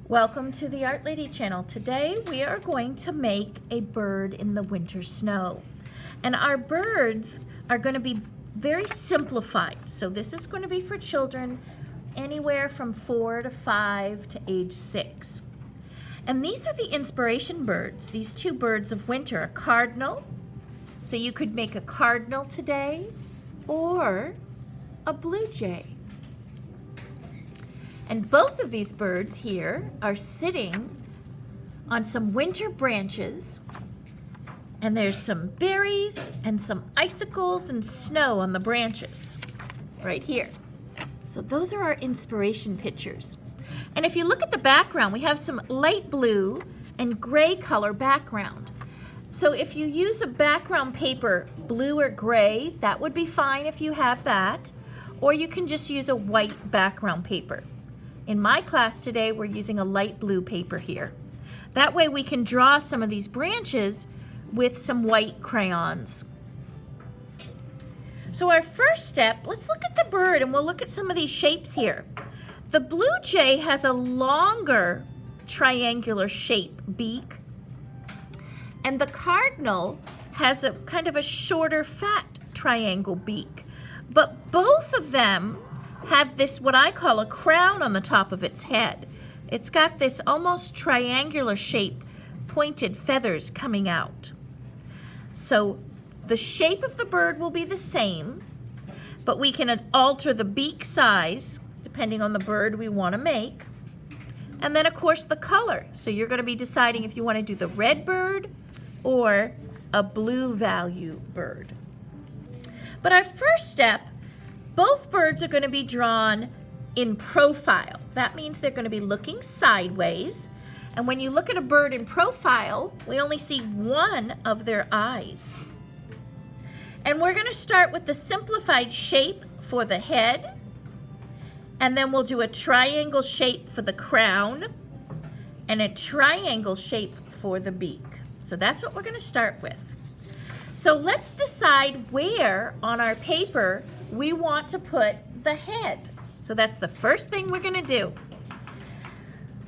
Welcome to the Art Lady channel. Today we are going to make a bird in the winter snow. And our birds are going to be very simplified. So this is going to be for children anywhere from 4 to 5 to age 6. And these are the inspiration birds. These two birds of winter, a cardinal. So you could make a cardinal today or a blue jay. And both of these birds here are sitting on some winter branches, and there's some berries and some icicles and snow on the branches right here. So those are our inspiration pictures. And if you look at the background, we have some light blue and gray color background. So if you use a background paper, blue or gray, that would be fine if you have that, or you can just use a white background paper. In my class today, we're using a light blue paper here. That way we can draw some of these branches with some white crayons. So our first step, let's look at the bird and we'll look at some of these shapes here. The blue jay has a longer triangular shape beak, and the cardinal has a kind of a shorter fat triangle beak. But both of them have this, what I call a crown on the top of its head. It's got this almost triangular shape, pointed feathers coming out. So the shape of the bird will be the same, but we can alter the beak size depending on the bird we want to make. And then of course the color. So you're going to be deciding if you want to do the red bird or a blue value bird. But our first step, both birds are going to be drawn in profile. That means they're going to be looking sideways. And when you look at a bird in profile, we only see one of their eyes. And we're going to start with the simplified shape for the head. And then we'll do a triangle shape for the crown and a triangle shape for the beak. So that's what we're going to start with. So let's decide where on our paper we want to put the head. So that's the first thing we're going to do.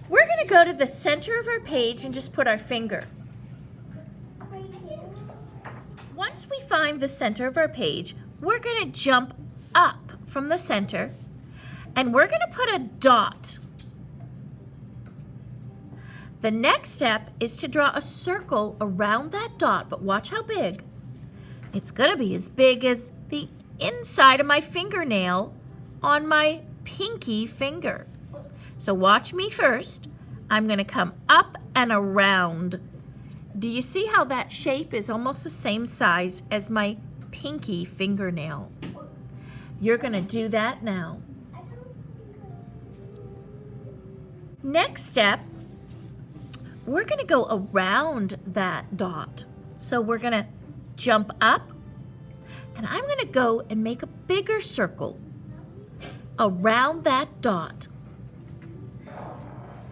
We're going to go to the center of our page and just put our finger. Once we find the center of our page, we're going to jump up from the center and we're going to put a dot. The next step is to draw a circle around that dot, but watch how big. It's going to be as big as the inside of my fingernail on my pinky finger. So watch me first. I'm going to come up and around. Do you see how that shape is almost the same size as my pinky fingernail? You're going to do that now. Next step, we're going to go around that dot. So we're going to jump up, and I'm going to go and make a bigger circle around that dot.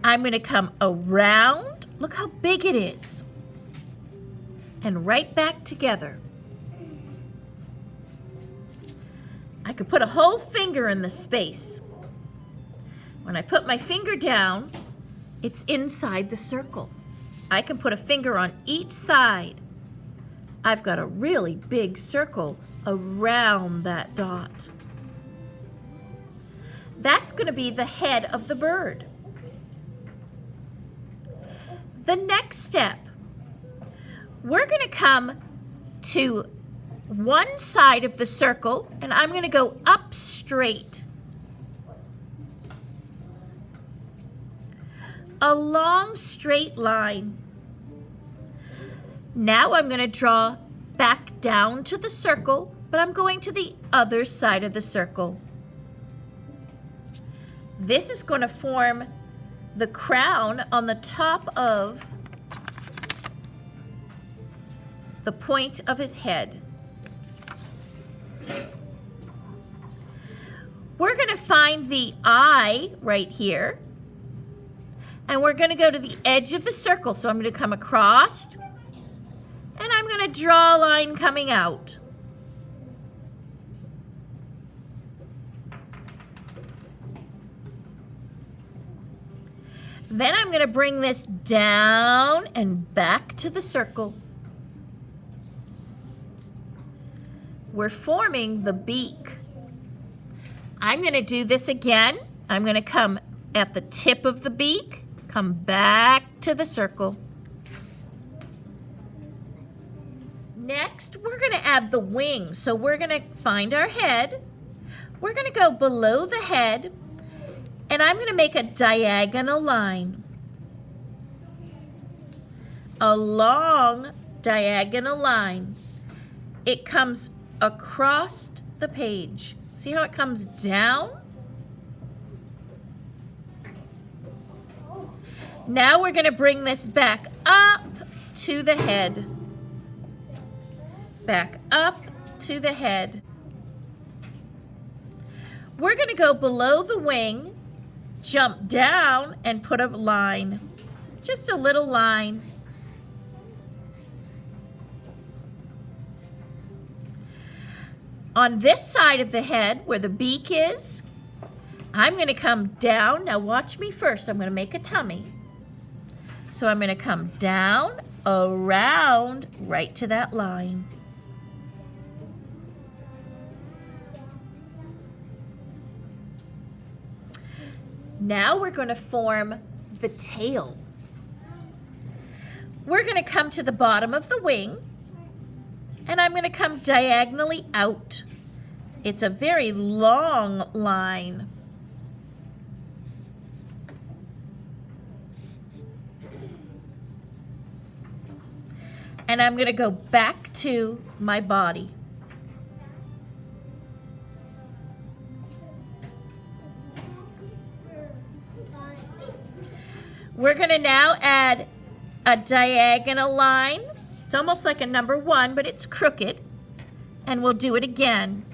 I'm going to come around, look how big it is, and right back together. I could put a whole finger in the space. When I put my finger down, it's inside the circle. I can put a finger on each side. I've got a really big circle around that dot. That's going to be the head of the bird. The next step, we're going to come to one side of the circle and I'm going to go up straight. A long straight line. Now I'm going to draw back down to the circle, but I'm going to the other side of the circle. This is going to form the crown on the top of the point of his head. We're going to find the eye right here. And we're going to go to the edge of the circle. So I'm going to come across, and I'm going to draw a line coming out. Then I'm going to bring this down and back to the circle. We're forming the beak. I'm going to do this again. I'm going to come at the tip of the beak, come back to the circle. Next, we're going to add the wings. So we're going to find our head. We're going to go below the head, and I'm going to make a diagonal line. A long diagonal line. It comes across the page. See how it comes down? Now we're going to bring this back up to the head. Back up to the head. We're going to go below the wing, jump down, and put a line. Just a little line. On this side of the head, where the beak is, I'm going to come down. Now watch me first. I'm going to make a tummy. So I'm going to come down, around, right to that line. Now we're going to form the tail. We're going to come to the bottom of the wing, and I'm going to come diagonally out. It's a very long line. And I'm going to go back to my body. We're going to now add a diagonal line. It's almost like a number 1, but it's crooked. And we'll do it again.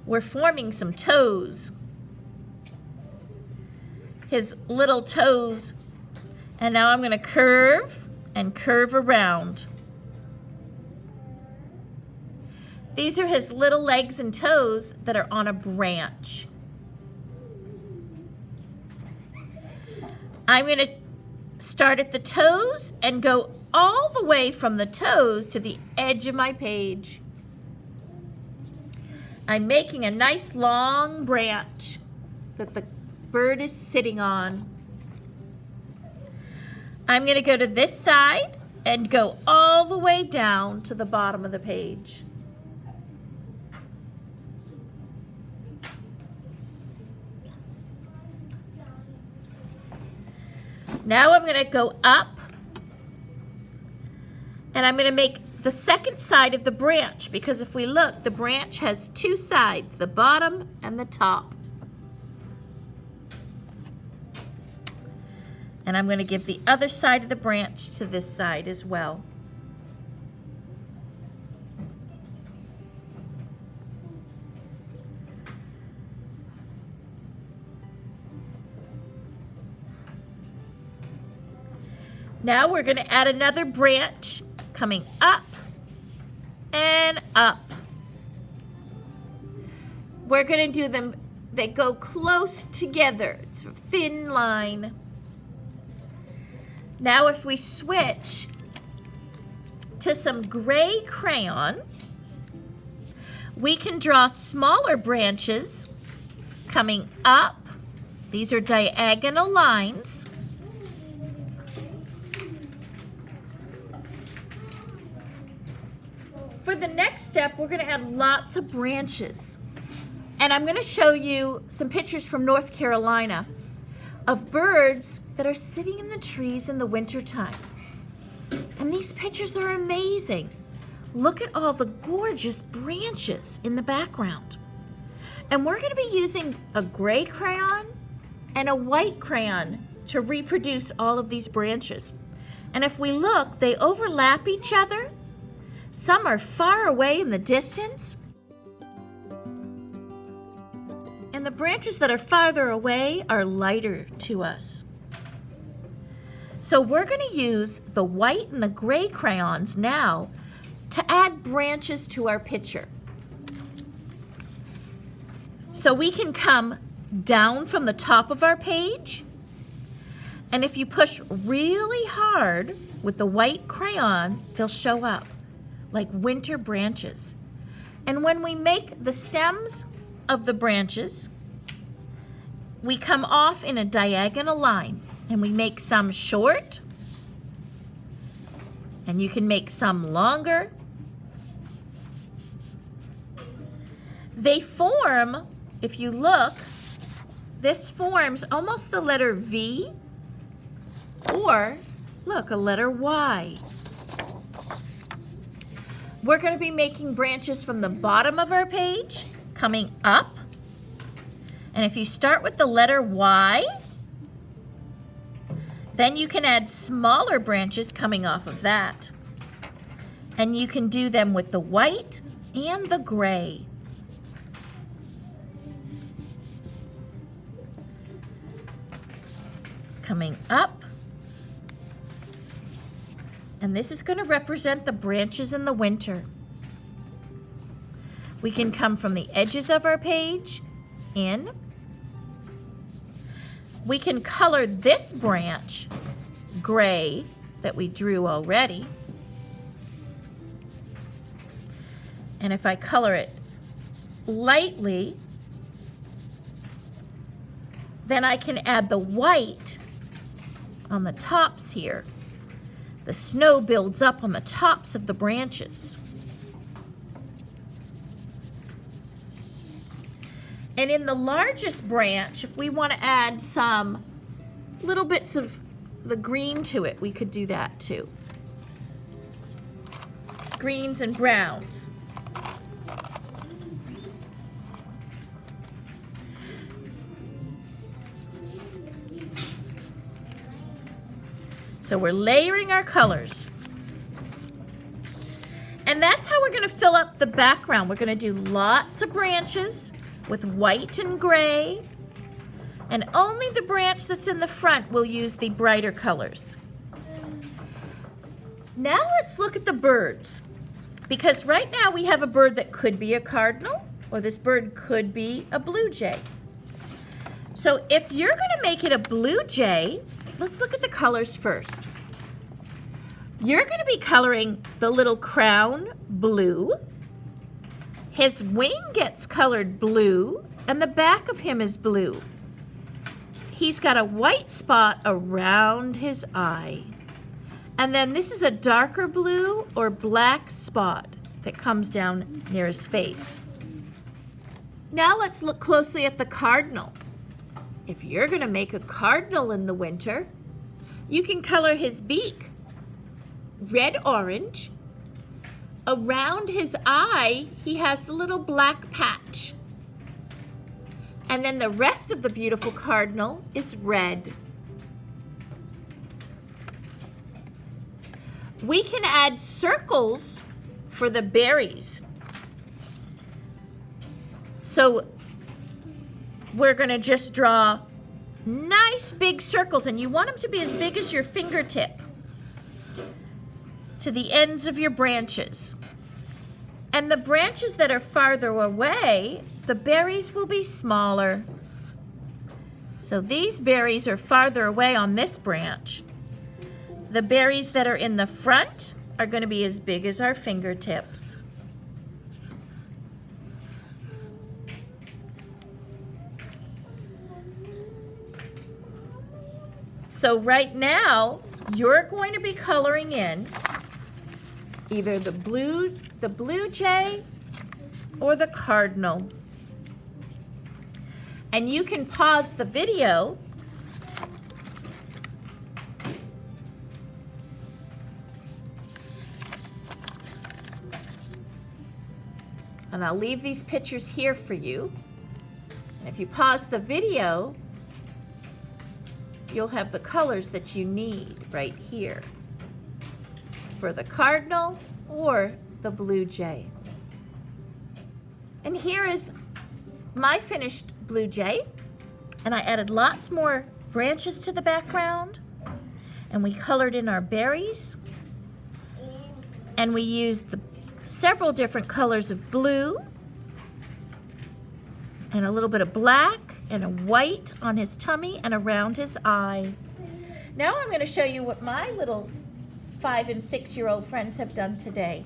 We're forming some toes. His little toes. And now I'm going to curve and curve around. These are his little legs and toes that are on a branch. I'm going to start at the toes and go all the way from the toes to the edge of my page. I'm making a nice long branch that the bird is sitting on. I'm going to go to this side and go all the way down to the bottom of the page. Now I'm going to go up, and I'm going to make the second side of the branch, because if we look, the branch has 2 sides, the bottom and the top. And I'm going to give the other side of the branch to this side as well. Now we're going to add another branch coming up and up. We're going to do them, they go close together. It's a thin line. Now if we switch to some gray crayon, we can draw smaller branches coming up. These are diagonal lines. For the next step, we're going to add lots of branches. And I'm going to show you some pictures from North Carolina of birds that are sitting in the trees in the wintertime. And these pictures are amazing. Look at all the gorgeous branches in the background. And we're going to be using a gray crayon and a white crayon to reproduce all of these branches. And if we look, they overlap each other. Some are far away in the distance. And the branches that are farther away are lighter to us. So we're going to use the white and the gray crayons now to add branches to our picture. So we can come down from the top of our page And if you push really hard with the white crayon, they'll show up like winter branches. And when we make the stems of the branches, we come off in a diagonal line, and we make some short, and you can make some longer. They form, if you look, this forms almost the letter V, or look, a letter Y. We're going to be making branches from the bottom of our page coming up. And if you start with the letter Y, then you can add smaller branches coming off of that. And you can do them with the white and the gray. Coming up. And this is going to represent the branches in the winter. We can come from the edges of our page in. We can color this branch gray that we drew already. And if I color it lightly, then I can add the white on the tops here. The snow builds up on the tops of the branches. And in the largest branch, if we want to add some little bits of the green to it, we could do that too. Greens and browns. So we're layering our colors. And that's how we're going to fill up the background. We're going to do lots of branches with white and gray. And only the branch that's in the front will use the brighter colors. Now let's look at the birds. Because right now we have a bird that could be a cardinal, or this bird could be a blue jay. So if you're going to make it a blue jay, let's look at the colors first. You're going to be coloring the little crown blue. His wing gets colored blue, and the back of him is blue. He's got a white spot around his eye. And then this is a darker blue or black spot that comes down near his face. Now let's look closely at the cardinal. If you're going to make a cardinal in the winter, you can color his beak red-orange. Around his eye, he has a little black patch. And then the rest of the beautiful cardinal is red. We can add circles for the berries. So we're going to just draw nice big circles, and you want them to be as big as your fingertip to the ends of your branches. And the branches that are farther away, the berries will be smaller. So these berries are farther away on this branch. The berries that are in the front are going to be as big as our fingertips. So right now, you're going to be coloring in either the blue jay or the cardinal. And you can pause the video and I'll leave these pictures here for you. And if you pause the video, you'll have the colors that you need right here for the cardinal or the blue jay. And here is my finished blue jay, and I added lots more branches to the background, and we colored in our berries, and we used several different colors of blue and a little bit of black and a white on his tummy and around his eye. Now I'm going to show you what my little 5 and 6-year-old friends have done today.